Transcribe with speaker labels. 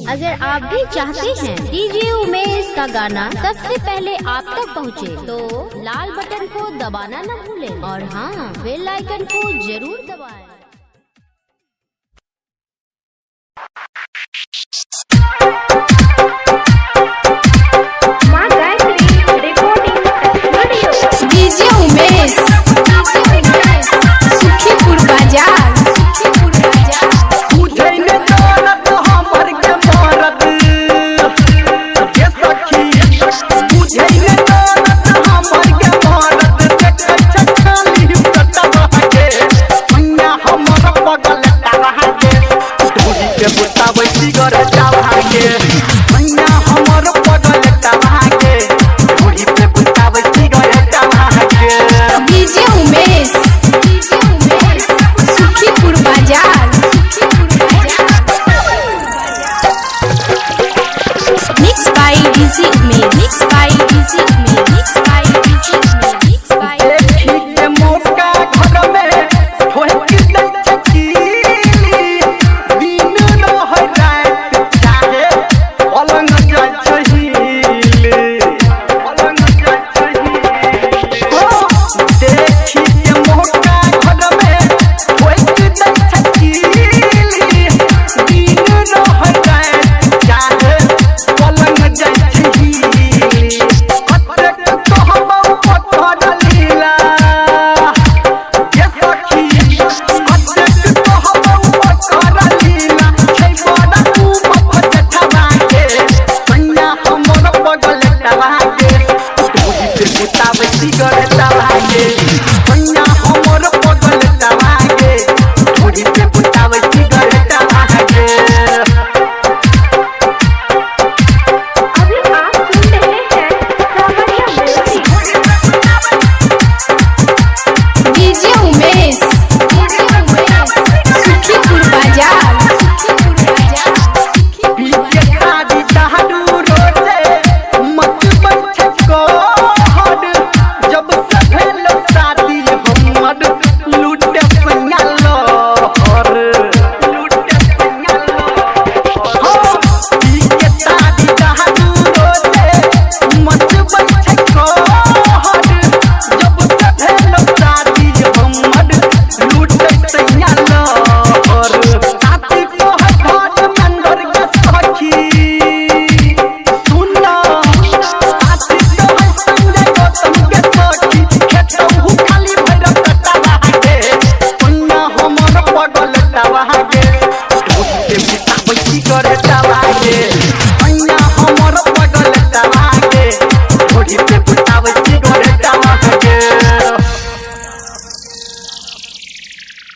Speaker 1: अगर आप भी चाहते हैं डीजे उमेश का गाना सबसे पहले आप तक पहुंचे, तो लाल बटन को दबाना न भूलें और हाँ, बेल आइकन को जरूर दबाएं।
Speaker 2: डीजे उमेश सुखीपुर बाजार। DJ Umesh Sukhipur Bazar. Mix by DJ Umesh, mix by DJ Umesh, mix by DJ Umesh, mix by
Speaker 3: करे